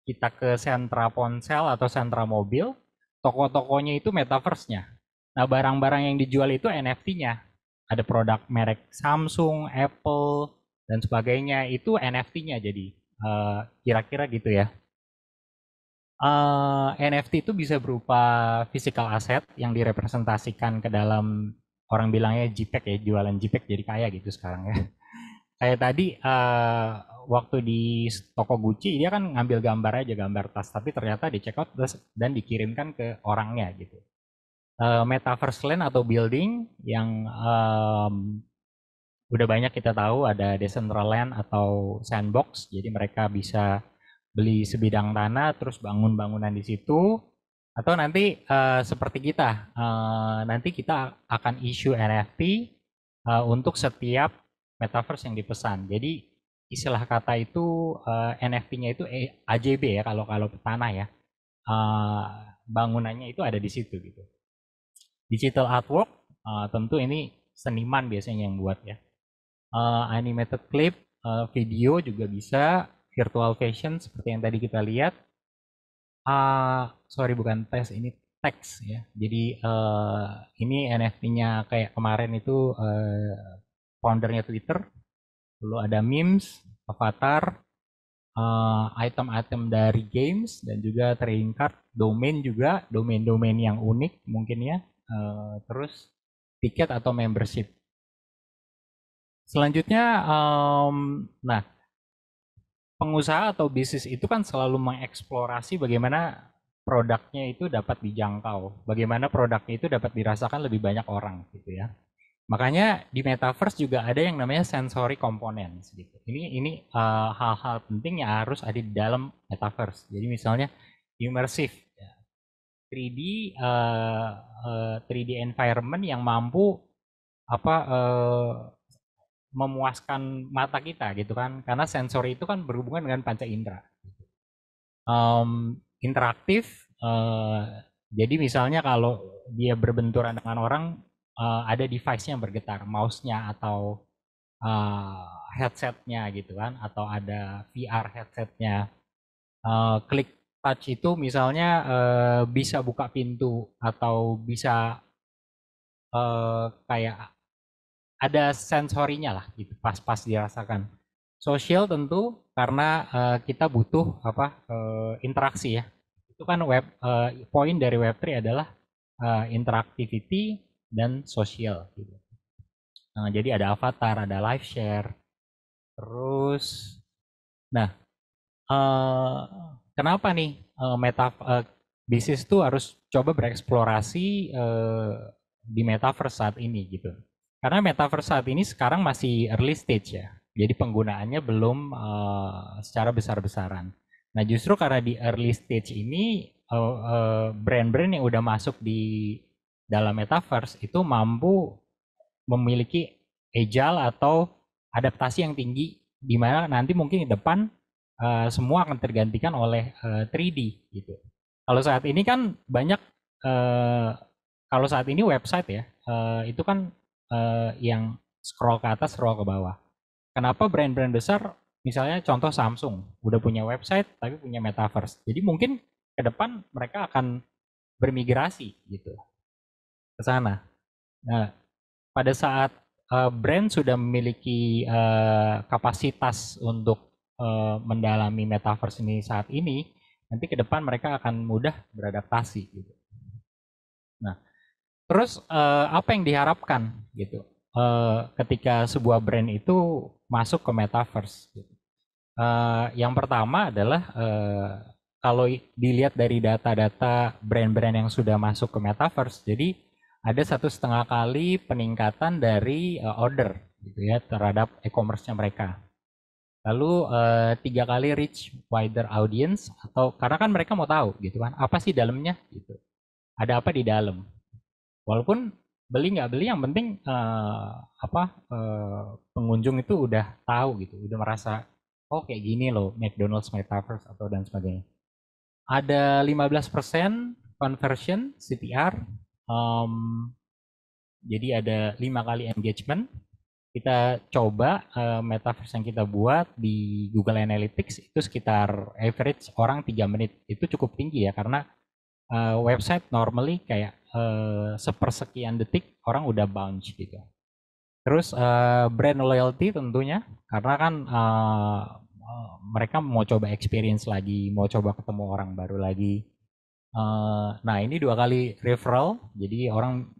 Speaker 11: kita ke sentra ponsel atau sentra mobil, toko-tokonya itu metaverse-nya. Nah, barang-barang yang dijual itu NFT-nya. Ada produk merek Samsung, Apple, dan sebagainya. Itu NFT-nya jadi. Kira-kira gitu ya. NFT itu bisa berupa physical asset yang direpresentasikan ke dalam, orang bilangnya JPEG ya, jualan JPEG jadi kaya gitu sekarang ya. Kayak tadi waktu di toko Gucci dia kan ngambil gambar aja, gambar tas, tapi ternyata di check out dan dikirimkan ke orangnya gitu. metaverse land atau building yang udah banyak kita tahu, ada Decentraland atau Sandbox. Jadi mereka bisa beli sebidang tanah terus bangun bangunan di situ. Atau nanti seperti kita, nanti kita akan issue NFT untuk setiap metaverse yang dipesan. Jadi istilah kata itu NFT-nya itu AJB ya, kalau tanah ya. Bangunannya itu ada di situ gitu. Digital artwork tentu ini seniman biasanya yang buat ya. Animated clip, video juga bisa, virtual fashion seperti yang tadi kita lihat. Sorry bukan tes, ini teks ya. Jadi ini NFT-nya kayak kemarin itu foundernya Twitter. Lalu ada memes, avatar, item-item dari games dan juga trading card, domain juga, domain-domain yang unik mungkin ya. Terus tiket atau membership. Selanjutnya, nah pengusaha atau bisnis itu kan selalu mengeksplorasi bagaimana produknya itu dapat dijangkau, bagaimana produknya itu dapat dirasakan lebih banyak orang gitu ya. Makanya di metaverse juga ada yang namanya sensory components gitu. Ini hal-hal penting yang harus ada di dalam metaverse. Jadi misalnya immersive, ya. 3D environment yang mampu memuaskan mata kita gitu kan, karena sensori itu kan berhubungan dengan panca indera. Interaktif, jadi misalnya kalau dia berbenturan dengan orang, ada device-nya yang bergetar, mouse-nya atau headset-nya gitu kan, atau ada VR headset-nya. Klik touch itu misalnya bisa buka pintu atau bisa kayak ada sensorinya lah gitu, pas-pas dirasakan. Sosial tentu karena kita butuh interaksi ya. Itu kan poin dari Web3 adalah interactivity dan sosial gitu. Jadi ada avatar, ada live share. Terus kenapa nih bisnis itu harus coba bereksplorasi di metaverse saat ini gitu. Karena metaverse saat ini sekarang masih early stage ya. Jadi penggunaannya belum secara besar-besaran. Nah, justru karena di early stage ini brand-brand yang udah masuk di dalam metaverse itu mampu memiliki agile atau adaptasi yang tinggi, di mana nanti mungkin di depan semua akan tergantikan oleh 3D gitu. Kalau saat ini kan banyak, kalau saat ini website ya, itu kan yang scroll ke atas, scroll ke bawah. Kenapa brand-brand besar, misalnya contoh Samsung, udah punya website tapi punya metaverse. Jadi mungkin ke depan mereka akan bermigrasi gitu ke sana. Nah, pada saat brand sudah memiliki kapasitas untuk mendalami metaverse ini saat ini, nanti ke depan mereka akan mudah beradaptasi gitu. Nah, terus apa yang diharapkan gitu ketika sebuah brand itu masuk ke metaverse? Gitu. Yang pertama adalah kalau dilihat dari data-data brand-brand yang sudah masuk ke metaverse, jadi ada 1,5 kali peningkatan dari order gitu ya terhadap e-commerce-nya mereka. Lalu 3 kali reach wider audience, atau karena kan mereka mau tahu gitu kan apa sih dalamnya gitu, ada apa di dalam. Walaupun beli nggak beli, yang penting pengunjung itu udah tahu gitu, udah merasa oh kayak gini loh McDonald's metaverse atau dan sebagainya. Ada 15% conversion CTR. Jadi ada 5 kali engagement. Kita coba metaverse yang kita buat di Google Analytics itu sekitar average orang 3 menit. Itu cukup tinggi ya, karena website normally kayak sepersekian detik orang udah bounce gitu. Terus brand loyalty tentunya, karena kan mereka mau coba experience lagi, mau coba ketemu orang baru lagi. Nah, ini 2 kali referral, jadi orang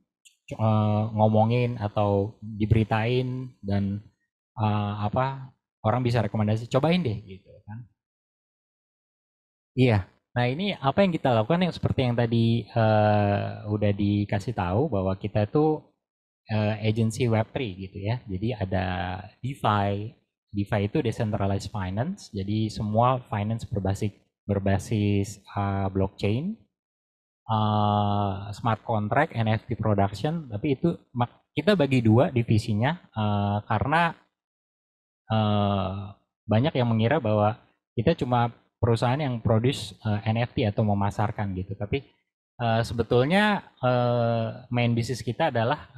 Speaker 11: ngomongin atau diberitain dan orang bisa rekomendasi, cobain deh gitu kan. Iya, Nah, ini apa yang kita lakukan yang seperti yang tadi udah dikasih tahu bahwa kita itu agency Web3 gitu ya. Jadi ada DeFi. DeFi itu decentralized finance. Jadi semua finance berbasis blockchain, smart contract, NFT production. Tapi itu kita bagi dua divisinya karena banyak yang mengira bahwa kita cuma perusahaan yang produce NFT atau memasarkan gitu. Tapi sebetulnya main bisnis kita adalah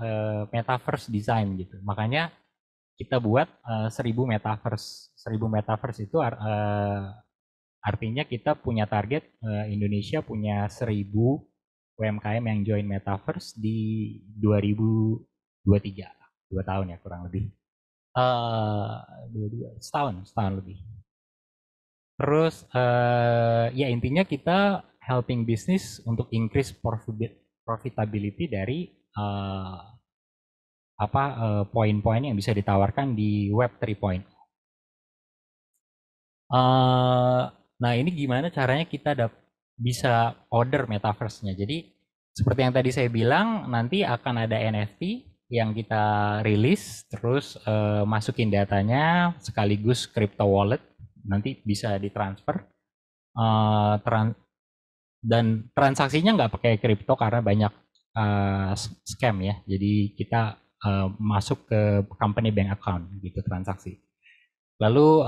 Speaker 11: metaverse design gitu. Makanya kita buat 1000 metaverse. 1000 metaverse itu artinya kita punya target Indonesia punya 1000 UMKM yang join metaverse di 2023. 2 tahun ya kurang lebih. Setahun lebih. Terus ya intinya kita helping business untuk increase profitability dari poin-poin yang bisa ditawarkan di Web 3.0. Nah ini gimana caranya kita bisa order metaverse-nya. Jadi seperti yang tadi saya bilang, nanti akan ada NFT yang kita rilis, terus masukin datanya sekaligus crypto wallet, nanti bisa ditransfer. Dan transaksinya nggak pakai kripto karena banyak scam ya. Jadi kita masuk ke company bank account gitu transaksi. Lalu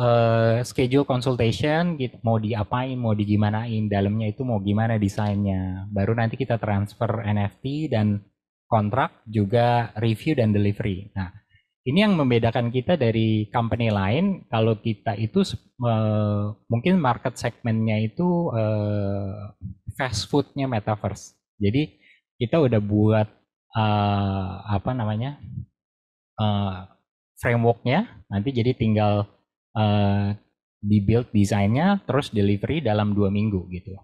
Speaker 11: schedule consultation gitu, mau diapain, mau digimanain, dalamnya itu mau gimana desainnya. Baru nanti kita transfer NFT dan kontrak juga review dan delivery. Nah, ini yang membedakan kita dari company lain. Kalau kita itu mungkin market segmentnya itu fast foodnya metaverse. Jadi kita udah buat frameworknya, nanti jadi tinggal dibuild desainnya, terus delivery dalam 2 minggu gitu.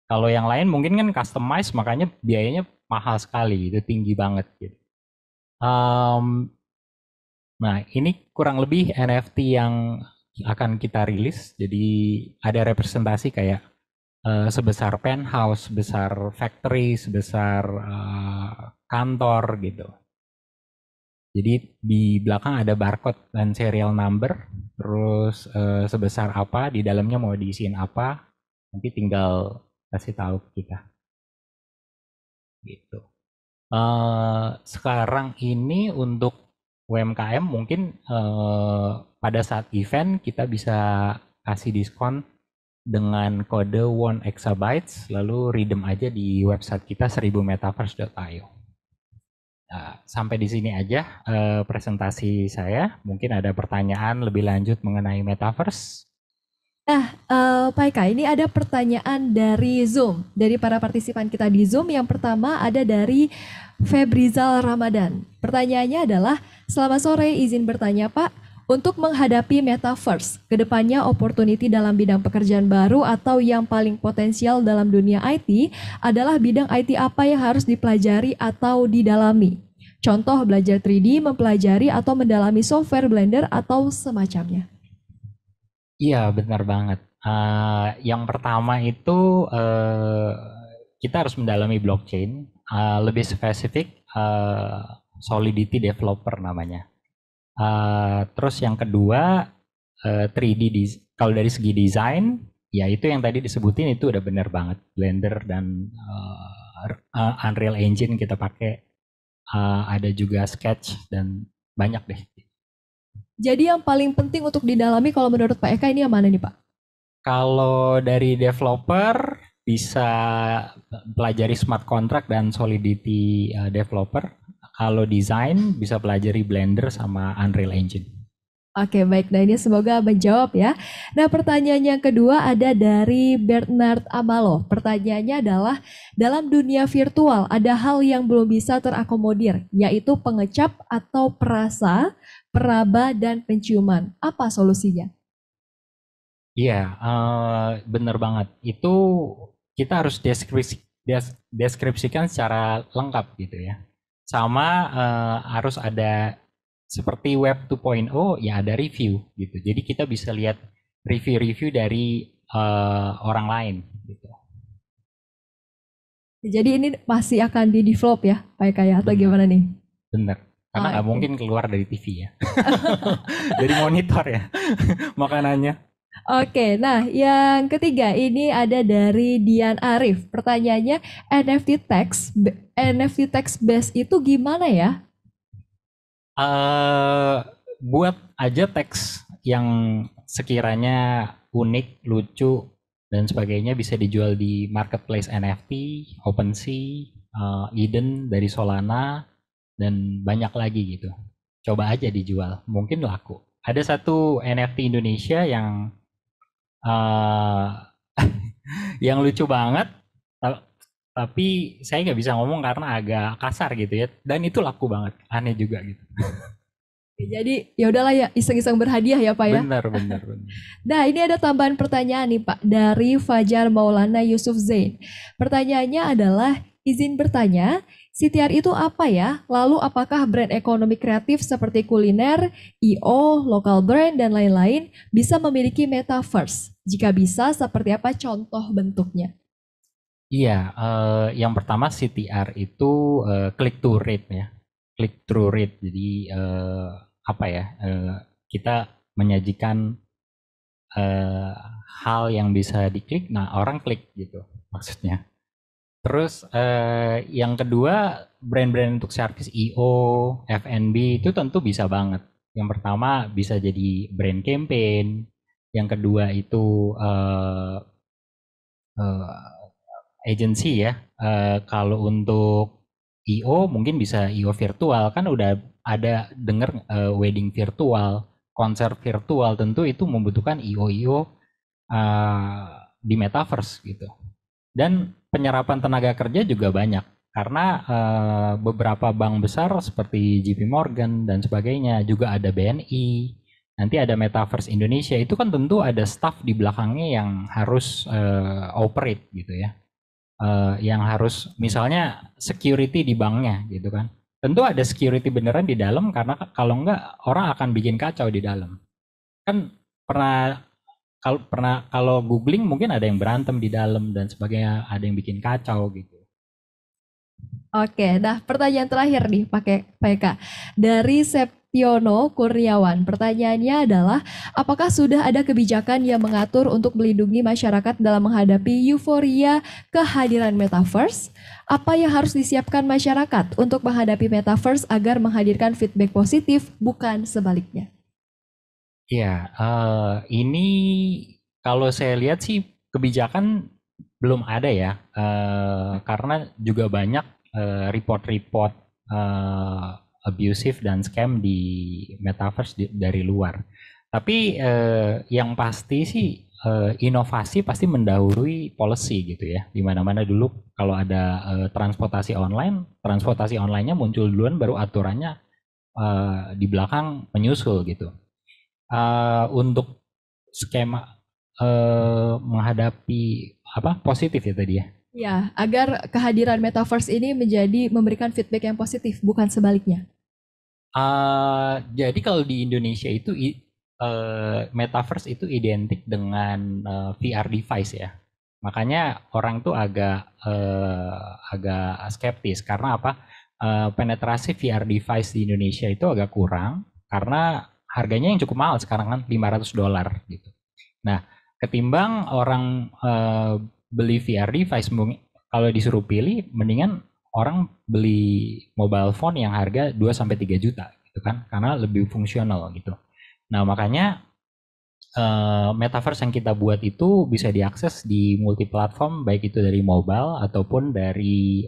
Speaker 11: Kalau yang lain mungkin kan customize, makanya biayanya mahal sekali, itu tinggi banget gitu. Nah ini kurang lebih NFT yang akan kita rilis, jadi ada representasi kayak sebesar penthouse, sebesar factory, sebesar kantor gitu. Jadi di belakang ada barcode dan serial number, terus sebesar apa, di dalamnya mau diisiin apa, nanti tinggal kasih tahu ke kita. Gitu. Sekarang ini untuk UMKM mungkin pada saat event kita bisa kasih diskon dengan kode 1 exabytes, lalu redeem aja di website kita 1000metaverse.io. Nah, sampai di sini aja presentasi saya. Mungkin ada pertanyaan lebih lanjut mengenai metaverse.
Speaker 9: Nah, Pak Eka, ini ada pertanyaan dari Zoom, dari para partisipan kita di Zoom. Yang pertama ada dari Febrizal Ramadan. Pertanyaannya adalah, selamat sore, izin bertanya Pak, untuk menghadapi metaverse, kedepannya opportunity dalam bidang pekerjaan baru atau yang paling potensial dalam dunia IT adalah bidang IT apa yang harus dipelajari atau didalami? Contoh belajar 3D, mempelajari atau mendalami software Blender atau semacamnya.
Speaker 11: Iya, benar banget. Yang pertama itu kita harus mendalami blockchain, lebih spesifik Solidity Developer namanya. Terus yang kedua 3D kalau dari segi desain, ya itu yang tadi disebutin itu udah benar banget. Blender dan Unreal Engine kita pakai, ada juga Sketch dan banyak deh.
Speaker 9: Jadi yang paling penting untuk didalami kalau menurut Pak Eka ini yang mana nih Pak?
Speaker 11: Kalau dari developer bisa pelajari smart contract dan Solidity Developer. Kalau desain bisa pelajari Blender sama Unreal Engine.
Speaker 9: Oke baik, nah ini semoga menjawab ya. Nah pertanyaan yang kedua ada dari Bernard Amalo. Pertanyaannya adalah, dalam dunia virtual ada hal yang belum bisa terakomodir, yaitu pengecap atau perasa, peraba, dan penciuman. Apa solusinya?
Speaker 11: Iya, benar banget. Itu kita harus deskripsikan secara lengkap gitu ya. Sama harus ada seperti Web 2.0 ya ada review gitu. Jadi kita bisa lihat review-review dari orang lain gitu.
Speaker 9: Jadi ini masih akan di-develop ya Pak Eka ya, atau gimana nih?
Speaker 11: Bener. Karena nggak
Speaker 9: Oke.
Speaker 11: mungkin keluar dari TV ya. Dari monitor ya makanannya.
Speaker 9: Oke, nah yang ketiga ini ada dari Dian Arif. Pertanyaannya NFT text base itu gimana ya?
Speaker 11: Buat aja teks yang sekiranya unik, lucu dan sebagainya bisa dijual di marketplace NFT, OpenSea, Eden dari Solana dan banyak lagi gitu. Coba aja dijual, mungkin laku. Ada satu NFT Indonesia yang yang lucu banget, tapi saya nggak bisa ngomong karena agak kasar gitu ya. Dan itu laku banget, aneh juga gitu.
Speaker 9: Jadi ya udahlah ya, iseng-iseng berhadiah ya Pak ya.
Speaker 11: Benar.
Speaker 9: Nah ini ada tambahan pertanyaan nih Pak dari Fajar Maulana Yusuf Zain. Pertanyaannya adalah, izin bertanya, CTR itu apa ya? Lalu apakah brand ekonomi kreatif seperti kuliner, IO, local brand, dan lain-lain bisa memiliki metaverse? Jika bisa, seperti apa contoh bentuknya?
Speaker 11: Iya, yang pertama CTR itu click to rate ya, click through rate. Jadi kita menyajikan hal yang bisa diklik, nah orang klik gitu maksudnya. Terus yang kedua, brand-brand untuk service IO, F&B itu tentu bisa banget. Yang pertama bisa jadi brand campaign. Yang kedua itu agency ya. Kalau untuk IO mungkin bisa IO virtual, kan udah ada denger wedding virtual, konser virtual, tentu itu membutuhkan IO di metaverse gitu. Dan penyerapan tenaga kerja juga banyak karena beberapa bank besar seperti JP Morgan dan sebagainya, juga ada BNI, nanti ada Metaverse Indonesia, itu kan tentu ada staff di belakangnya yang harus operate gitu ya, yang harus misalnya security di banknya gitu kan, tentu ada security beneran di dalam, karena kalau enggak orang akan bikin kacau di dalam. Kan kalau googling mungkin ada yang berantem di dalam dan sebagainya, ada yang bikin kacau gitu.
Speaker 9: Oke, nah pertanyaan terakhir nih Pak Eka. Dari Septiono Kurniawan, pertanyaannya adalah, apakah sudah ada kebijakan yang mengatur untuk melindungi masyarakat dalam menghadapi euforia kehadiran metaverse? Apa yang harus disiapkan masyarakat untuk menghadapi metaverse agar menghadirkan feedback positif, bukan sebaliknya?
Speaker 11: Ya, ini kalau saya lihat sih kebijakan belum ada ya, karena juga banyak report-report abusive dan scam di metaverse dari luar. Tapi yang pasti sih inovasi pasti mendahului policy gitu ya. Di mana-mana dulu kalau ada transportasi online-nya muncul duluan, baru aturannya di belakang menyusul gitu. Untuk skema menghadapi positif ya tadi ya.
Speaker 9: Ya, agar kehadiran metaverse ini memberikan feedback yang positif, bukan sebaliknya.
Speaker 11: Jadi kalau di Indonesia itu metaverse itu identik dengan VR device ya. Makanya orang tuh agak skeptis karena apa? Penetrasi VR device di Indonesia itu agak kurang karena harganya yang cukup mahal sekarang kan $500 gitu. Nah, ketimbang orang beli VR device, kalau disuruh pilih mendingan orang beli mobile phone yang harga 2-3 juta gitu kan, karena lebih fungsional gitu. Nah, makanya metaverse yang kita buat itu bisa diakses di multi platform, baik itu dari mobile ataupun dari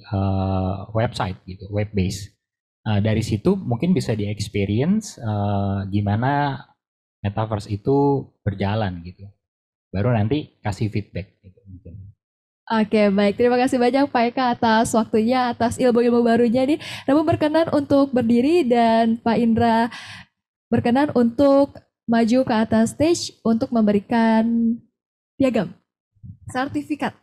Speaker 11: website gitu, web based. Dari situ mungkin bisa di-experience gimana metaverse itu berjalan gitu. Baru nanti kasih feedback gitu mungkin.
Speaker 9: Oke, baik. Terima kasih banyak Pak Eka atas waktunya, atas ilmu-ilmu barunya nih. Namun berkenan untuk berdiri dan Pak Indra berkenan untuk maju ke atas stage untuk memberikan piagam, sertifikat.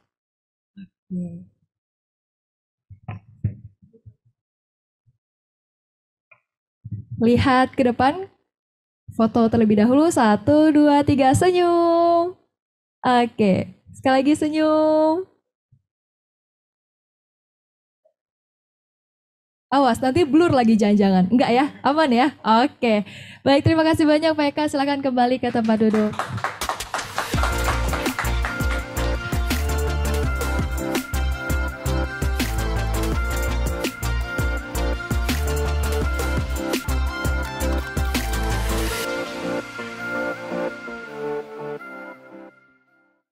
Speaker 9: Lihat ke depan, foto terlebih dahulu, 1, 2, 3, senyum. Oke, sekali lagi senyum. Awas, nanti blur lagi jangan-jangan. Enggak ya? Aman ya? Oke. Baik, terima kasih banyak Pak Eka. Silakan kembali ke tempat duduk.